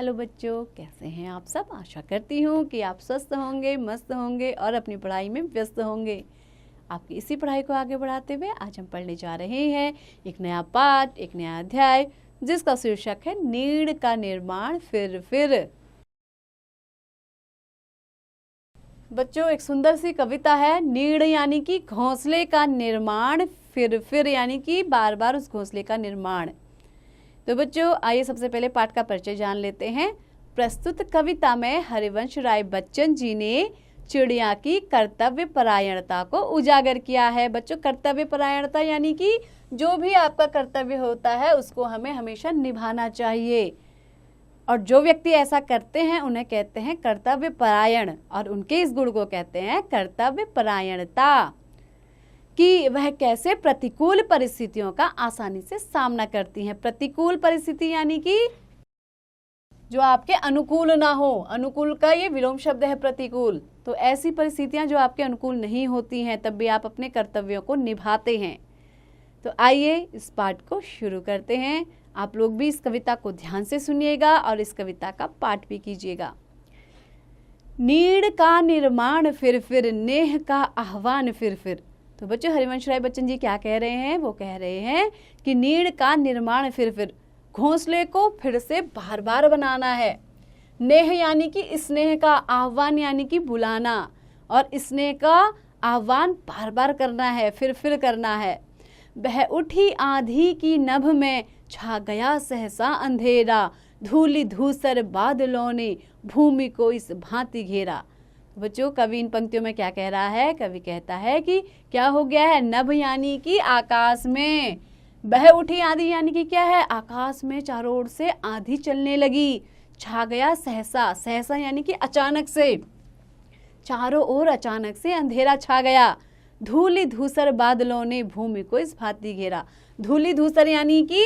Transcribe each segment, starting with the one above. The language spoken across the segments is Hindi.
हेलो बच्चों, कैसे हैं आप सब। आशा करती हूँ कि आप स्वस्थ होंगे, मस्त होंगे और अपनी पढ़ाई में व्यस्त होंगे। आपकी इसी पढ़ाई को आगे बढ़ाते हुए आज हम पढ़ने जा रहे हैं एक नया पाठ, एक नया अध्याय, जिसका शीर्षक है नीड़ का निर्माण फिर। बच्चों, एक सुंदर सी कविता है। नीड़ यानी कि घोंसले का निर्माण, फिर यानी कि बार बार उस घोंसले का निर्माण। तो बच्चों, आइए सबसे पहले पाठ का परिचय जान लेते हैं। प्रस्तुत कविता में हरिवंश राय बच्चन जी ने चिड़िया की कर्तव्य परायणता को उजागर किया है। बच्चों, कर्तव्य परायणता यानी कि जो भी आपका कर्तव्य होता है उसको हमें हमेशा निभाना चाहिए, और जो व्यक्ति ऐसा करते हैं उन्हें कहते हैं कर्तव्य परायण, और उनके इस गुण को कहते हैं कर्तव्य परायणता, कि वह कैसे प्रतिकूल परिस्थितियों का आसानी से सामना करती हैं। प्रतिकूल परिस्थिति यानी कि जो आपके अनुकूल ना हो। अनुकूल का ये विलोम शब्द है प्रतिकूल। तो ऐसी परिस्थितियां जो आपके अनुकूल नहीं होती हैं, तब भी आप अपने कर्तव्यों को निभाते हैं। तो आइए इस पाठ को शुरू करते हैं। आप लोग भी इस कविता को ध्यान से सुनिएगा और इस कविता का पाठ भी कीजिएगा। नीड़ का निर्माण फिर, नेह का आह्वान फिर। तो बच्चों, हरिवंश राय बच्चन जी क्या कह रहे हैं? वो कह रहे हैं कि नीड़ का निर्माण फिर, घोंसले को फिर से बार बार बनाना है। नेह यानी कि स्नेह का, आह्वान यानी कि बुलाना, और स्नेह का आह्वान बार बार करना है, फिर करना है। बह उठी आंधी की नभ में छा गया सहसा अंधेरा, धूलि धूसर बादलों ने भूमि को इस भांति घेरा। बच्चों, कवि इन पंक्तियों में क्या कह रहा है? कवि कहता है कि क्या हो गया है? नभ यानी कि आकाश में, बह उठी आंधी यानी कि क्या है? आकाश में चारों ओर से आंधी चलने लगी। छा गया सहसा यानी कि अचानक से, चारों ओर अचानक से अंधेरा छा गया। धूलि धूसर बादलों ने भूमि को इस भांति घेरा। धूलि धूसर यानी कि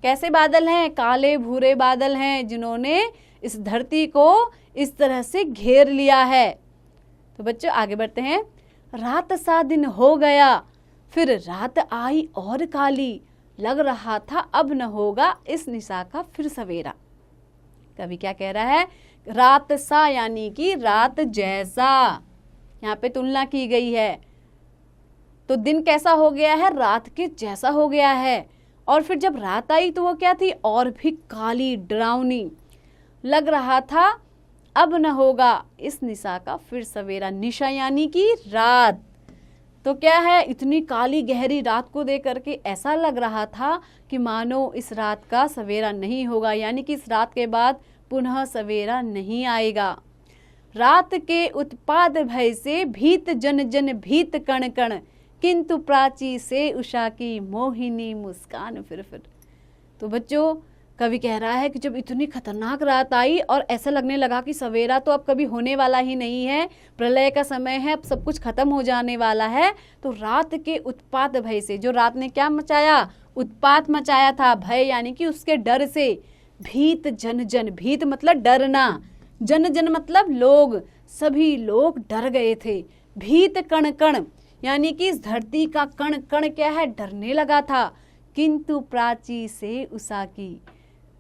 कैसे बादल हैं? काले भूरे बादल हैं, जिन्होंने इस धरती को इस तरह से घेर लिया है। तो बच्चों, आगे बढ़ते हैं। रात सा दिन हो गया, फिर रात आई और काली, लग रहा था अब न होगा इस निशा का फिर सवेरा। कवि क्या कह रहा है? रात सा यानी कि रात जैसा, यहाँ पे तुलना की गई है। तो दिन कैसा हो गया है? रात के जैसा हो गया है। और फिर जब रात आई तो वो क्या थी? और भी काली, डरावनी। लग रहा था अब न होगा इस निशा का फिर सवेरा। निशा यानी कि रात। तो क्या है? इतनी काली गहरी रात को देख करके ऐसा लग रहा था कि मानो इस रात का सवेरा नहीं होगा, यानी कि इस रात के बाद पुनः सवेरा नहीं आएगा। रात के उत्पाद भय से भीत जन भीत कण कण, किंतु प्राची से उषा की मोहिनी मुस्कान फिर। तो बच्चों, कवि कह रहा है कि जब इतनी खतरनाक रात आई और ऐसा लगने लगा कि सवेरा तो अब कभी होने वाला ही नहीं है, प्रलय का समय है, अब सब कुछ खत्म हो जाने वाला है, तो रात के उत्पात भय से, जो रात ने क्या मचाया? उत्पात मचाया था। भय यानी कि उसके डर से। भीत जन, भीत मतलब डरना, जन मतलब लोग, सभी लोग डर गए थे। भीत कण कण यानी कि इस धरती का कण कण क्या है? डरने लगा था। किंतु प्राची से उषा की,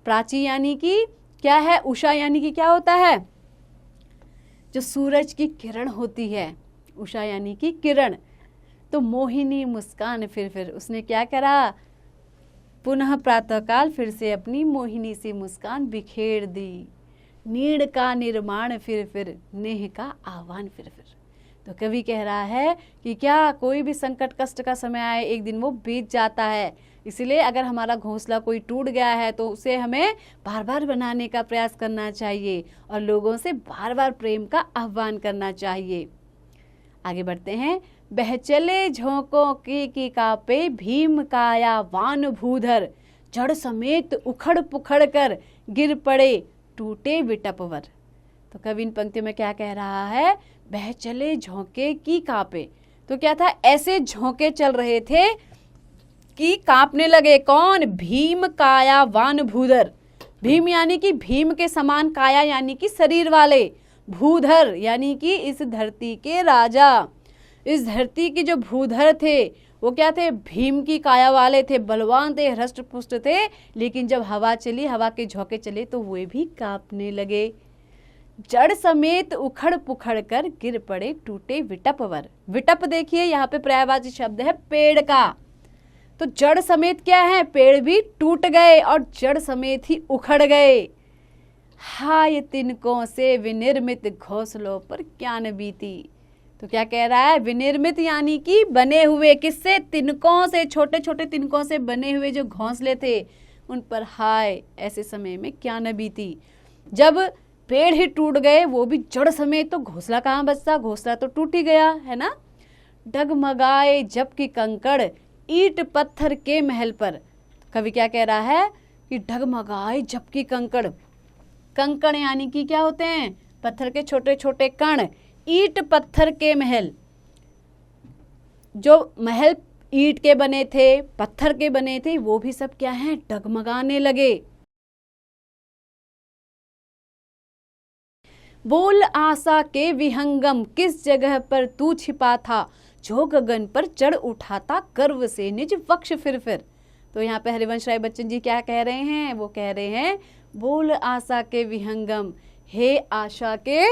प्राची यानी कि क्या है? उषा यानी कि क्या होता है? जो सूरज की किरण होती है, उषा यानी कि किरण। तो मोहिनी मुस्कान फिर, उसने क्या करा? पुनः प्रातःकाल फिर से अपनी मोहिनी सी मुस्कान बिखेर दी। नीड़ का निर्माण फिर, नेह का आह्वान फिर। तो कवि कह रहा है कि क्या कोई भी संकट कष्ट का समय आए, एक दिन वो बीत जाता है। इसलिए अगर हमारा घोंसला कोई टूट गया है तो उसे हमें बार बार बनाने का प्रयास करना चाहिए, और लोगों से बार बार प्रेम का आह्वान करना चाहिए। आगे बढ़ते हैं। बह चले झोंकों की कापे भीम काया वान भूधर, जड़ समेत उखड़ पुखड़ कर गिर पड़े टूटे विटपवर। तो कवि इन पंक्तियों में क्या कह रहा है? बह चले झोंके की कापे। तो क्या था? ऐसे झोंके चल रहे थे कि कांपने लगे। कौन? भीम काया वान भूधर। भीम यानी कि भीम के समान, काया यानी कि शरीर वाले, भूधर यानी कि इस धरती के राजा। इस धरती के जो भूधर थे वो क्या थे, भीम की काया वाले थे, बलवान थे, हृष्ट पुष्ट थे, लेकिन जब हवा चली, हवा के झोंके चले तो वे भी कांपने लगे। जड़ समेत उखड़ पुखड़ कर गिर पड़े टूटे विटप वर। विटप देखिए यहाँ पे पर्यायवाची शब्द है पेड़ का, तो जड़ समेत क्या है, पेड़ भी टूट गए और जड़ समेत ही उखड़ गए। हाय तिनकों से विनिर्मित घोंसलों पर क्या न बीती। तो क्या कह रहा है, विनिर्मित यानी कि बने हुए, किससे, तिनकों से, छोटे छोटे तिनकों से बने हुए जो घोंसले थे उन पर हाय ऐसे समय में क्या न बीती। जब पेड़ ही टूट गए, वो भी जड़ समेत, तो घोंसला कहाँ बचता, घोंसला तो टूट ही गया है ना। डगमगाए जबकि कंकड़ ईंट पत्थर के महल पर। कवि क्या कह रहा है कि डगमगाए जबकि कंकड़, कंकड़ यानी कि क्या होते हैं, पत्थर के छोटे छोटे कण, ईंट पत्थर के महल, जो महल ईंट के बने थे, पत्थर के बने थे, वो भी सब क्या हैं, डगमगाने लगे। बोल आशा के विहंगम किस जगह पर तू छिपा था, जो गगन पर चढ़ उठा था गर्व से निज वक्ष फिर। तो यहाँ पे हरिवंश राय बच्चन जी क्या कह रहे हैं, वो कह रहे हैं बोल आशा के विहंगम, हे आशा के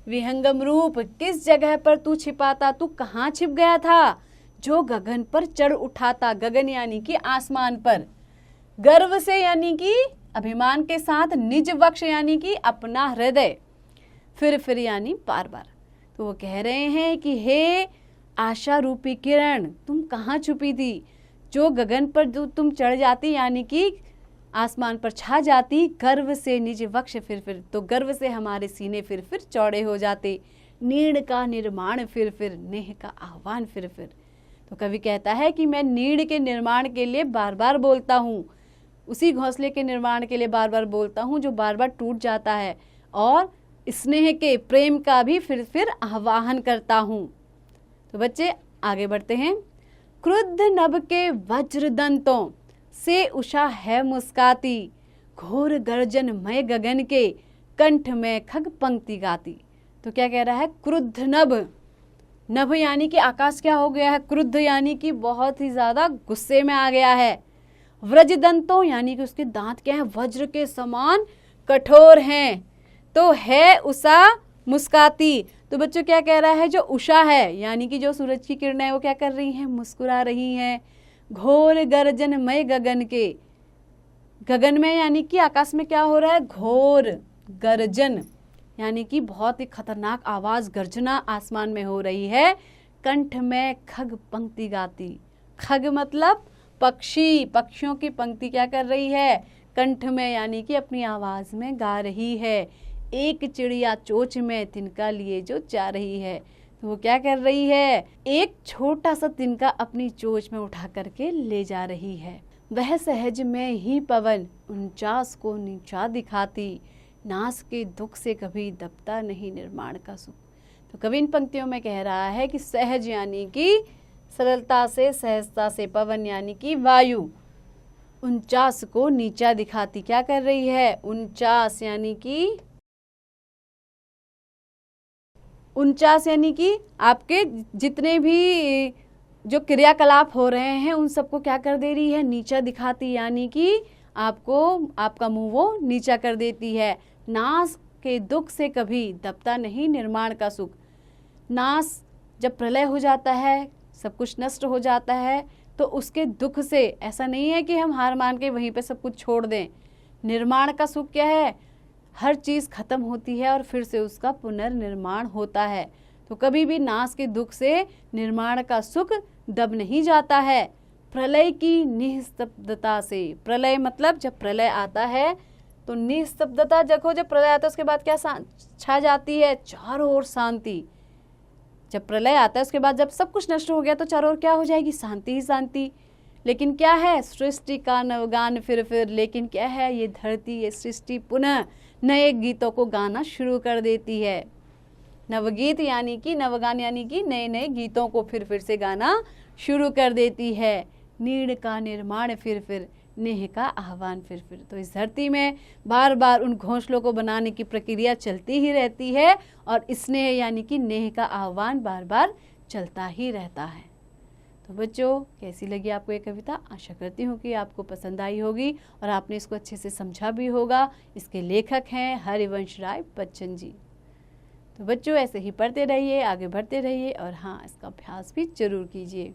विहंगम रूप, किस जगह पर तू छिपा था, तू कहाँ छिप गया था, जो गगन पर चढ़ उठा था, गगन यानी कि आसमान पर, गर्व से यानी कि अभिमान के साथ, निज वक्ष यानी कि अपना हृदय, फिर यानी बार बार। तो वो कह रहे हैं कि हे आशा रूपी किरण, तुम कहाँ छुपी थी, जो गगन पर जो तुम चढ़ जाती यानी कि आसमान पर छा जाती, गर्व से निज वक्ष फिर, तो गर्व से हमारे सीने फिर चौड़े हो जाते, नीड़ का निर्माण फिर, नेह का आह्वान फिर। तो कवि कहता है कि मैं नीड़ के निर्माण के लिए बार बार बोलता हूँ, उसी घोंसले के निर्माण के लिए बार बार बोलता हूँ जो बार बार टूट जाता है, और स्नेह के, प्रेम का भी फिर आह्वान करता हूँ। तो बच्चे आगे बढ़ते हैं। क्रुद्ध नभ के वज्र दंतों से उषा है मुस्काती, घोर गर्जन मय गगन के कंठ में खग पंक्ति गाती। तो क्या कह रहा है, क्रुद्ध नभ, नभ यानी कि आकाश क्या हो गया है, क्रुद्ध यानी कि बहुत ही ज्यादा गुस्से में आ गया है। व्रज दंतों यानी कि उसके दांत क्या है, वज्र के समान कठोर हैं। तो है उषा मुस्काती, तो बच्चों क्या कह रहा है, जो उषा है यानी कि जो सूरज की किरणें हैं वो क्या कर रही हैं, मुस्कुरा रही हैं। घोर गर्जन मय गगन के, गगन में यानी कि आकाश में क्या हो रहा है, घोर गर्जन यानी कि बहुत ही खतरनाक आवाज, गर्जना आसमान में हो रही है। कंठ में खग पंक्ति गाती, खग मतलब पक्षी, पक्षियों की पंक्ति क्या कर रही है, कंठ में यानी कि अपनी आवाज में गा रही है। एक चिड़िया चोच में तिनका लिए जो जा रही है, तो वो क्या कर रही है, एक छोटा सा तिनका अपनी चोच में उठा करके ले जा रही है। वह सहज में ही पवन 49 को नीचा दिखाती, नास के दुख से कभी दबता नहीं निर्माण का सुख। तो कवि इन पंक्तियों में कह रहा है कि सहज यानी कि सरलता से, सहजता से, पवन यानी कि वायु 49 को नीचा दिखाती, क्या कर रही है, 49 यानी कि 49 यानी कि आपके जितने भी जो क्रियाकलाप हो रहे हैं उन सबको क्या कर दे रही है, नीचा दिखाती, यानी कि आपको, आपका मुंह वो नीचा कर देती है। नाश के दुख से कभी दबता नहीं निर्माण का सुख। नाश जब प्रलय हो जाता है, सब कुछ नष्ट हो जाता है, तो उसके दुख से ऐसा नहीं है कि हम हार मान के वहीं पे सब कुछ छोड़ दें। निर्माण का सुख क्या है, हर चीज़ खत्म होती है और फिर से उसका पुनर्निर्माण होता है। तो कभी भी नाश के दुख से निर्माण का सुख दब नहीं जाता है। प्रलय की निस्तब्धता से, प्रलय मतलब जब प्रलय आता है तो निस्तब्धता, देखो जब प्रलय आता है उसके बाद क्या छा जाती है, चारों ओर शांति। जब प्रलय आता है उसके बाद जब सब कुछ नष्ट हो गया तो चारों ओर क्या हो जाएगी, शांति ही शांति। लेकिन क्या है, सृष्टि का नवगान फिर, लेकिन क्या है, ये धरती, ये सृष्टि पुनः नए गीतों को गाना शुरू कर देती है। नवगीत यानी कि नवगान यानी कि नए नए गीतों को फिर से गाना शुरू कर देती है। नीड़ का निर्माण फिर, नेह का आह्वान फिर। तो इस धरती में बार बार उन घोंसलों को बनाने की प्रक्रिया चलती ही रहती है और स्नेह यानी कि नेह का आह्वान बार बार चलता ही रहता है। तो बच्चों, कैसी लगी आपको ये कविता? आशा करती हूँ कि आपको पसंद आई होगी और आपने इसको अच्छे से समझा भी होगा। इसके लेखक हैं हरिवंश राय बच्चन जी। तो बच्चों, ऐसे ही पढ़ते रहिए, आगे बढ़ते रहिए और हाँ, इसका अभ्यास भी जरूर कीजिए।